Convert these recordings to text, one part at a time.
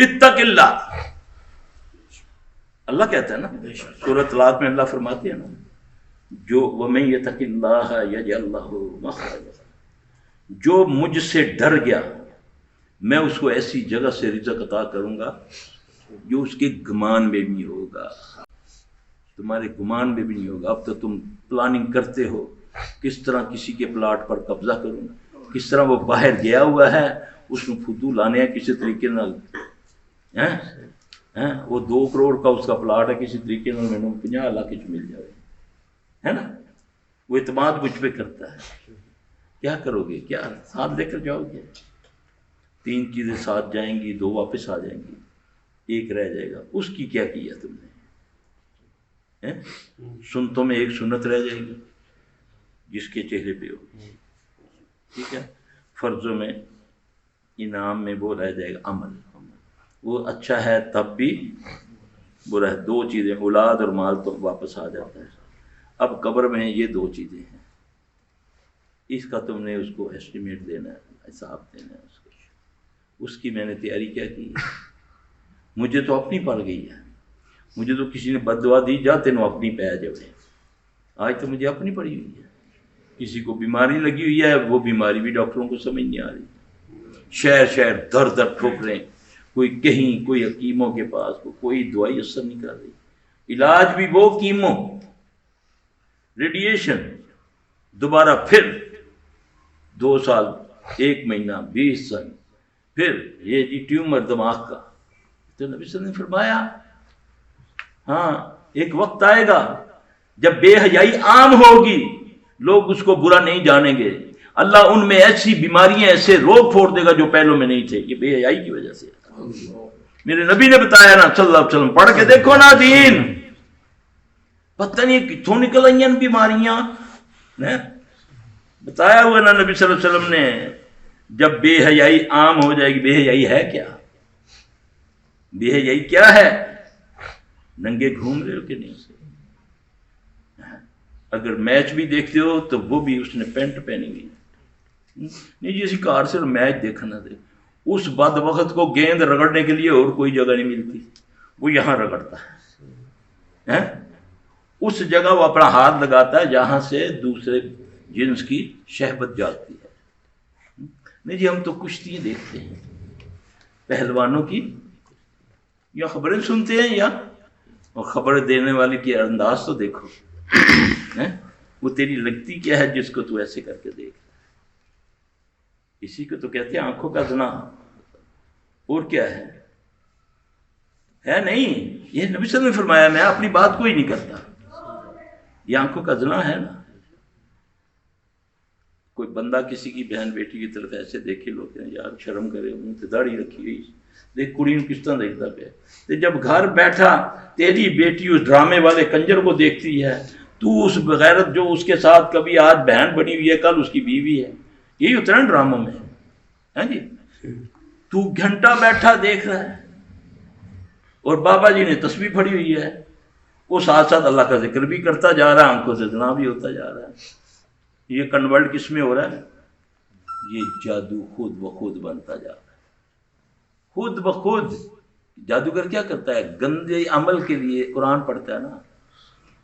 اتق اللہ، اللہ کہتا ہے نا سورۃ طلاق میں، اللہ فرماتے ہیں نا جو وَمَن يَتَقِ اللَّهَ يَجْعَل لَّهُ مَخْرَجًا، جو مجھ سے ڈر گیا میں اس کو ایسی جگہ سے رزق عطا کروں گا جو اس کے گمان میں بھی ہوگا، تمہارے گمان میں بھی نہیں ہوگا۔ اب تو تم پلاننگ کرتے ہو کس طرح کسی کے پلاٹ پر قبضہ کروں، کس طرح وہ باہر گیا ہوا ہے اس میں فدو لانے ہیں کسی طریقے نال، وہ 2 کروڑ کا اس کا پلاٹ ہے، کسی طریقے نال میں 50 لاکھ مل جائے، ہے نا، وہ اعتماد مجھ پہ کرتا ہے۔ کیا کرو گے؟ کیا ساتھ لے کر جاؤ گے؟ 3 چیزیں ساتھ جائیں گی، 2 واپس آ جائیں گی، 1 رہ جائے گا، اس کی کیا کیا تم نے؟ سنتوں میں 1 سنت رہ جائے گی جس کے چہرے پہ ہو، ٹھیک ہے، فرضوں میں انعام میں وہ رہ جائے گا عمل، وہ اچھا ہے تب بھی برا ہے۔ 2 چیزیں اولاد اور مال تو واپس آ جاتا ہے۔ اب قبر میں یہ 2 چیزیں ہیں، اس کا تم نے اس کو ایسٹیمیٹ دینا ہے، حساب دینا ہے اس کو۔ اس کی میں نے تیاری کیا کی، مجھے تو اپنی پڑ گئی ہے، مجھے تو کسی نے بد دعا دی جا تینوں اپنی پہ جائے، آج تو مجھے اپنی پڑی ہوئی ہے۔ کسی کو بیماری لگی ہوئی ہے، وہ بیماری بھی ڈاکٹروں کو سمجھ نہیں آ رہی، شہر شہر در در ٹھوکریں، کوئی کہیں، کوئی حکیموں کے پاس، کوئی دوائی اثر نہیں کر رہی، علاج بھی وہ کیمو، ریڈیشن، دوبارہ پھر 2 سال، 1 مہینہ، 20 سال، پھر یہ جی ٹیومر دماغ کا۔ تو نبی صلی اللہ علیہ وسلم نے فرمایا ہاں ایک وقت آئے گا جب بے حیائی عام ہوگی، لوگ اس کو برا نہیں جانیں گے، اللہ ان میں ایسی بیماریاں ایسے روگ پھوڑ دے گا جو پہلوں میں نہیں تھے، یہ بے حیائی کی وجہ سے۔ میرے نبی نے بتایا نا صلی اللہ علیہ وسلم، پڑھ کے دیکھو نا دین، پتہ نہیں کتوں نکل آئی ہیں بیماریاں، بتایا ہوا نا نبی صلی اللہ علیہ وسلم نے، جب بے حیائی عام ہو جائے گی۔ بے حیائی ہے کیا؟ بے حیائی کیا ہے؟ ننگے گھوم رہے ہو کہ نہیں؟ اگر میچ بھی دیکھتے ہو تو وہ بھی اس نے پینٹ پہنی ہوئی، نہیں جی اسی کار سے میچ دیکھنا دے، اس بد وقت کو گیند رگڑنے کے لیے اور کوئی جگہ نہیں ملتی، وہ یہاں رگڑتا ہے، اس جگہ وہ اپنا ہاتھ لگاتا ہے جہاں سے دوسرے جنس کی شہوت جاتی ہے۔ نہیں جی ہم تو کشتی دیکھتے ہیں پہلوانوں کی، یا خبریں سنتے ہیں، یا خبر دینے والے کی انداز تو دیکھو، وہ تیری لگتی کیا ہے جس کو تو ایسے کر کے دیکھ، اسی کو تو کہتے ہیں آنکھوں کا زنا، اور کیا ہے نہیں، یہ نبی صلی اللہ علیہ وسلم نے فرمایا، میں اپنی بات کوئی نہیں کرتا، یہ آنکھوں کا زنا ہے نا۔ کوئی بندہ کسی کی بہن بیٹی کی طرف ایسے دیکھے، لوگ کہتے ہیں یار شرم کرے، منہ تے داڑھی رکھی ہوئی، دیکھ کڑی نو کس طرح دیکھتا پیا، تے جب گھر بیٹھا تیری بیٹی اس ڈرامے والے کنجر کو دیکھتی ہے، تو اس بغیرت جو اس کے ساتھ کبھی آج بہن بنی ہوئی ہے کل اس کی بیوی ہے، یہی ہوتا ہے نا ڈراموں میں، ہے جی، تو گھنٹہ بیٹھا دیکھ رہا ہے، اور بابا جی نے تسبیح پڑھی ہوئی ہے، وہ ساتھ ساتھ اللہ کا ذکر بھی کرتا جا رہا ہے، آنکھوں سے زنا بھی ہوتا جا رہا ہے۔ یہ کنورٹ کس میں ہو رہا ہے؟ یہ جادو خود بخود بنتا جا رہا ہے، خود بخود۔ جادوگر کیا کرتا ہے؟ گندے عمل کے لیے قرآن پڑھتا ہے نا،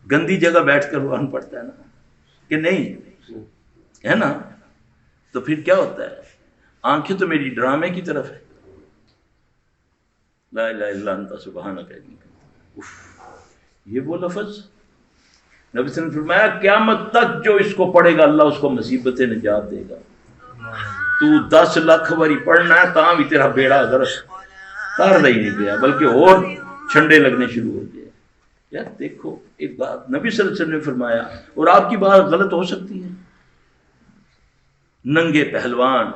گندی جگہ بیٹھ کر قرآن پڑھتا ہے نا، کہ نہیں ہے نا، تو پھر کیا ہوتا ہے؟ آنکھیں تو میری ڈرامے کی طرف ہے، لا الہ الا انت سبحانک، یہ وہ لفظ نبی صلی اللہ علیہ وسلم نے فرمایا قیامت تک جو اس کو پڑھے گا اللہ اس کو مصیبت نجات دے گا۔ تو 10 لاکھ باری پڑھنا ہے تاں بھی تیرا بیڑا غرق، تار رہی نہیں گیا بلکہ اور چھنڈے لگنے شروع ہو گئے۔ یار دیکھو ایک بات نبی صلی اللہ علیہ وسلم نے فرمایا، اور آپ کی بات غلط ہو سکتی ہے، ننگے پہلوان،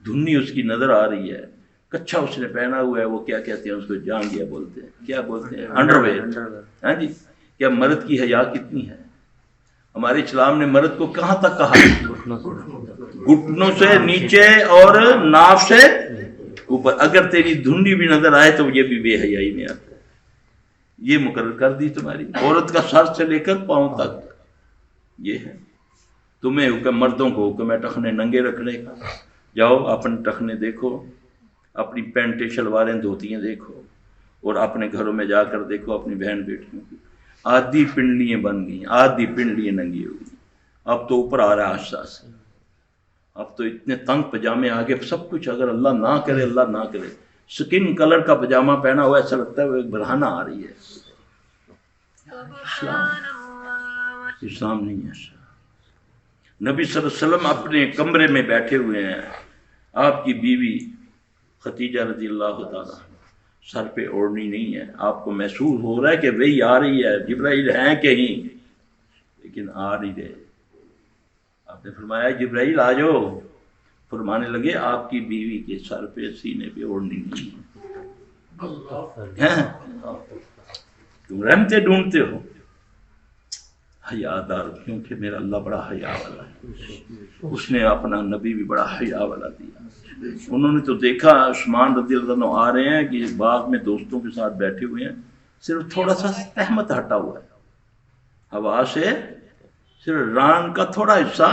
دھنی اس کی نظر آ رہی ہے، کچھا اس نے پہنا ہوا ہے، وہ کیا کہتے ہیں اس کو، جانگیا بولتے ہیں، کیا بولتے ہیں، انڈر ویئر، ہاں جی۔ کیا مرد کی حیا کتنی ہے؟ ہمارے اسلام نے مرد کو کہاں تک کہا؟ گھٹنوں سے نیچے اور ناف سے اوپر، اگر تیری دھنی بھی نظر آئے تو یہ بھی بے حیائی میں آتا ہے۔ یہ مقرر کر دی تمہاری عورت کا سر سے لے کر پاؤں تک، یہ ہے تمہیں حکم، مردوں کو حکم ہے ٹخنے ننگے رکھنے کا، جاؤ اپنے ٹخنے دیکھو، اپنی پینٹیں شلواریں دھوتی ہیں دیکھو، اور اپنے گھروں میں جا کر دیکھو اپنی بہن بیٹیوں کی آدھی پنڈلیاں بن گئی، آدھی پنڈلیاں ننگی ہو گئی. اب تو اوپر آ رہا ہے آہستہ آہستہ، اب تو اتنے تنگ پجامے آگے سب کچھ، اگر اللہ نہ کرے، اللہ نہ کرے، سکن کلر کا پجامہ پہنا ہوا ایسا لگتا ہے وہ ایک برہنہ آ رہی ہے. اسلام نہیں ایسا. نبی صلی اللہ علیہ وسلم اپنے کمرے میں بیٹھے ہوئے ہیں، آپ کی بیوی خدیجہ رضی اللہ تعالیٰ سر پہ اوڑھنی نہیں ہے، آپ کو محسوس ہو رہا ہے کہ وہی آ رہی ہے، جبرائیل ہیں کہیں، لیکن آ نہیں رہے. آپ نے فرمایا جبرائیل آ جاؤ، فرمانے لگے آپ کی بیوی کے سر پہ سینے پہ اوڑھنی نہیں ہے، تم رحمتیں ڈھونڈتے ہو. حیا دار، کیونکہ میرا اللہ بڑا حیا والا ہے، اس نے اپنا نبی بھی بڑا حیا والا دیا. انہوں نے تو دیکھا عثمان رضی اللہ عنہ آ رہے ہیں کہ باغ میں دوستوں کے ساتھ بیٹھے ہوئے ہیں، صرف تھوڑا سا تہمت ہٹا ہوا ہے، ہوا سے صرف ران کا تھوڑا حصہ.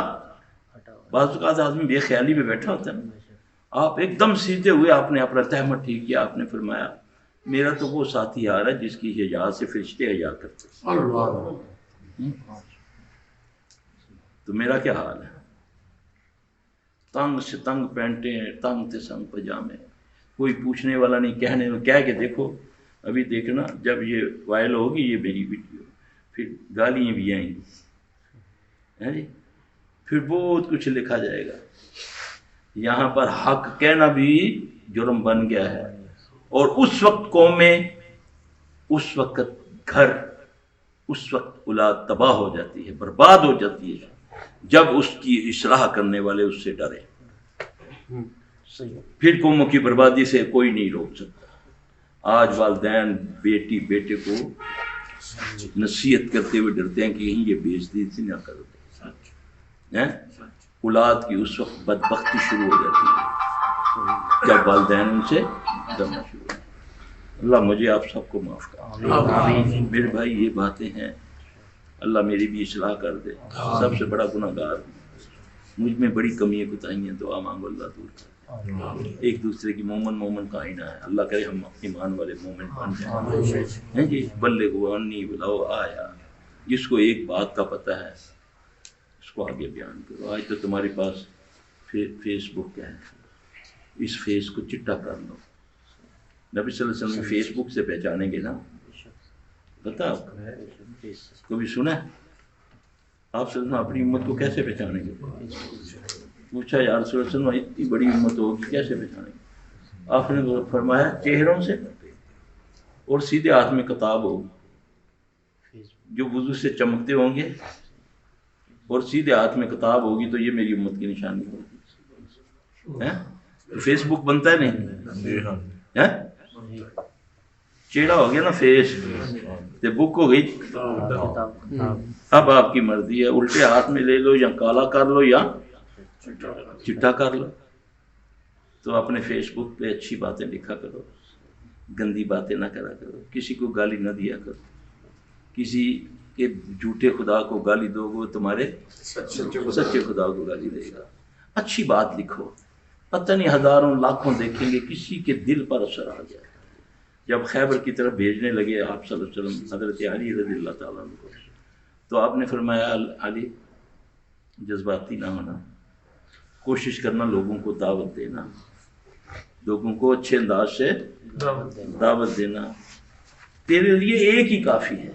بعض اوقات آدمی بے خیالی میں بیٹھا ہوتا ہے نا، آپ ایک دم سیدھے ہوئے، آپ نے اپنا تہمت ٹھیک کیا، آپ نے فرمایا میرا تو وہ ساتھی آ رہا ہے جس کی حیا سے فرشتے حیا کرتے ہیں. تو میرا کیا حال ہے؟ تنگ سے تنگ پینٹیں، تنگ سے تنگ پجامے، کوئی پوچھنے والا نہیں، کہنے کہہ کے دیکھو. ابھی دیکھنا جب یہ وائرل ہوگی یہ میری ویڈیو، پھر گالیاں بھی آئیں گی، جی پھر بہت کچھ لکھا جائے گا. یہاں پر حق کہنا بھی جرم بن گیا ہے. اور اس وقت قومیں، اس وقت گھر، اس وقت اولاد تباہ ہو جاتی ہے، برباد ہو جاتی ہے، جب اس کی اصلاح کرنے والے اس سے ڈرے. پھر قوموں کی بربادی سے کوئی نہیں روک سکتا. آج والدین بیٹی بیٹے کو نصیحت کرتے ہوئے ڈرتے ہیں کہ کہیں یہ بے عزتی نہ کر دے. اولاد کی اس وقت بدبختی شروع ہو جاتی ہے جب والدین ان سے ڈرنا شروع ہو. اللہ مجھے آپ سب کو معاف کر. میرے بھائی یہ باتیں ہیں، اللہ میری بھی اصلاح کر دے. سب سے بڑا گناہ گار ہوں، مجھ میں بڑی کمیاں کوتاہیاں، دعا مانگو اللہ دور کر. ایک دوسرے کی مومن کا آئینہ ہے، اللہ کرے ہم ایمان والے مومن بن جائیں. جی بلغوا انی ولو آیا، جس کو ایک بات کا پتہ ہے اس کو آگے بیان کرو. آج تو تمہارے پاس فیس بک ہے، اس فیس کو چٹا کر لو. نبی صلی اللہ علیہ وسلم فیس بک سے پہچانیں گے نا؟ پتہ آپ کو کبھی سنا ہے آپ صلی اللہ علیہ وسلم اپنی امت کو کیسے پہچانیں گے؟ پوچھا یا رسول اللہ صلی اللہ علیہ وسلم اتنی بڑی امت ہوگی کیسے پہچانیں گے؟ آپ نے فرمایا چہروں سے، اور سیدھے ہاتھ میں کتاب ہوگی جو وضو سے چمکتے ہوں گے، اور سیدھے ہاتھ میں کتاب ہوگی تو یہ میری امت کی نشانی ہوگی. فیس بک بنتا ہے نہیں، چہرہ ہو گیا نا فیس، تو بک ہو گئی. اب آپ کی مرضی ہے، الٹے ہاتھ میں لے لو یا کالا کر لو یا چٹا کر لو. تو اپنے فیس بک پہ اچھی باتیں لکھا کرو، گندی باتیں نہ کرا کرو، کسی کو گالی نہ دیا کرو. کسی کے جھوٹے خدا کو گالی دو گے تمہارے سچے خدا کو گالی دے گا. اچھی بات لکھو، پتہ نہیں ہزاروں لاکھوں دیکھیں گے، کسی کے دل پر اثر آ جائے. جب خیبر کی طرف بھیجنے لگے آپ صلی اللہ علیہ وسلم حضرت علی رضی اللہ تعالیٰ عنہ کو، تو آپ نے فرمایا علی جذباتی نہ ہونا، کوشش کرنا لوگوں کو دعوت دینا، لوگوں کو اچھے انداز سے دعوت دینا. تیرے لیے ایک ہی کافی ہے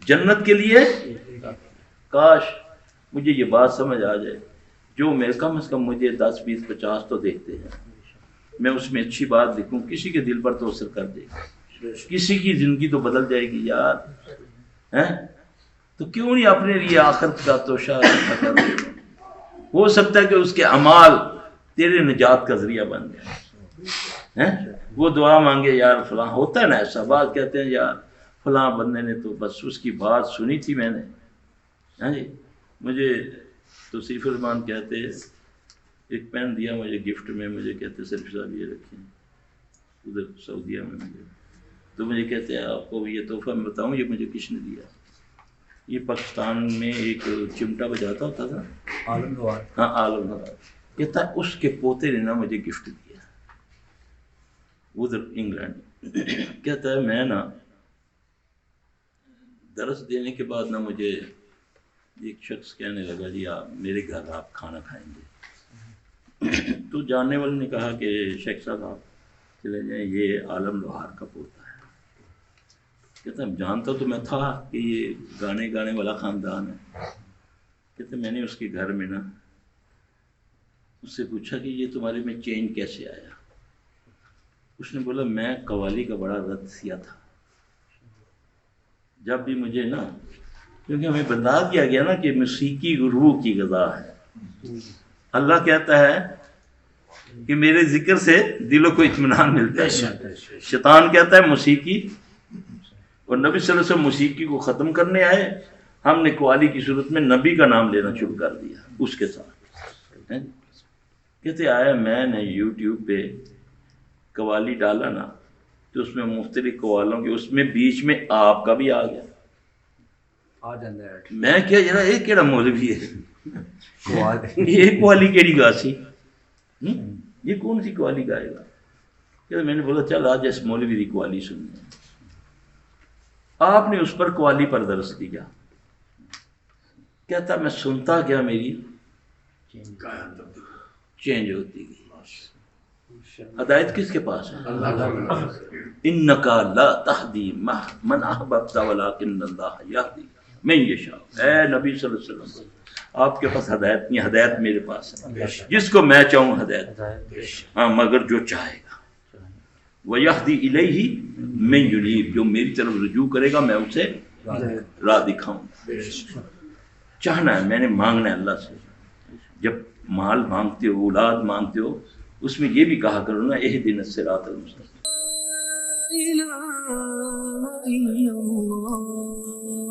جنت کے لیے. کاش مجھے یہ بات سمجھ آ جائے، جو میں کم از کم مجھے 10 20 50 تو دیکھتے ہیں، میں اس میں اچھی بات لکھوں، کسی کے دل پر تو اثر کر دے گی، کسی کی زندگی تو بدل جائے گی یار. تو کیوں نہیں اپنے لیے آخرت کا توشہ کر دے؟ ہو سکتا ہے کہ اس کے اعمال تیرے نجات کا ذریعہ بن جائے. وہ دعا مانگے یار فلاں، ہوتا ہے نا ایسا، بات کہتے ہیں یار فلاں بندے نے تو بس اس کی بات سنی تھی میں نے. جی مجھے توصیف الرحمان کہتے ایک پین دیا مجھے گفٹ میں، مجھے کہتے صرف صاحب یہ رکھیں ادھر سعودیہ میں مجھے، تو مجھے کہتے ہیں آپ کو یہ تحفہ میں بتاؤں یہ مجھے کس نے دیا. یہ پاکستان میں ایک چمٹا بجاتا ہوتا تھا، عالم نوار، ہاں عالم نوار، کہتا ہے اس کے پوتے نے نا مجھے گفٹ دیا. ادھر انگلینڈ. کہتا ہے میں نا درس دینے کے بعد نا مجھے ایک شخص کہنے لگا جی آپ میرے گھر آپ کھانا کھائیں گے. تو جاننے والے نے کہا کہ شیخ صاحب آپ چلے جائیں، یہ عالم لوہار کا پوتا ہے. کہتا ہے جانتا تو میں تھا کہ یہ گانے والا خاندان ہے. کہتے میں نے اس کے گھر میں نا اس سے پوچھا کہ یہ تمہارے میں چینج کیسے آیا. اس نے بولا میں قوالی کا بڑا رد سیا تھا. جب بھی مجھے نا، کیونکہ ہمیں بتا دیا گیا نا کہ موسیقی روح کی غذا ہے. اللہ کہتا ہے کہ میرے ذکر سے دلوں کو اطمینان ملتا ہے. شیطان کہتا ہے موسیقی، اور نبی صلی اللہ علیہ وسلم موسیقی کو ختم کرنے آئے. ہم نے قوالی کی صورت میں نبی کا نام لینا شروع کر دیا اس کے ساتھ. کہتے آیا میں نے یوٹیوب پہ قوالی ڈالا نا تو اس میں مختلف قوالوں کے اس میں بیچ میں آپ کا بھی آ گیا. میں کیا ذرا یہ کیڑا مولوی ہے، یہ قوالی کیڑی گا سی، یہ کون سی قوالی گائے گا. کہ میں نے بولا چل آج اس مولوی کی قوالی سننے. آپ نے اس پر قوالی پر درس دیا. کہتا میں سنتا گیا، میری چینج ہوتی گئی. ہدایت کس کے پاس ہے؟ انکا لا تہدی من احببت ولکن اللہ یہدی من یشاء. اے نبی صلی اللہ علیہ وسلم آپ کے پاس ہدایت نہیں، ہدایت میرے پاس ہے. جس کو میں چاہوں ہدایت، ہاں مگر جو چاہے گا. وَيَهْدِي إِلَيْهِ مَن يُنِيبُ، جو میری طرف رجوع کرے گا میں اسے راہ دکھاؤں. چاہنا ہے، میں نے مانگنا ہے اللہ سے. جب مال مانگتے ہو، اولاد مانگتے ہو، اس میں یہ بھی کہا کرو نا اہدنا الصراط المستقیم.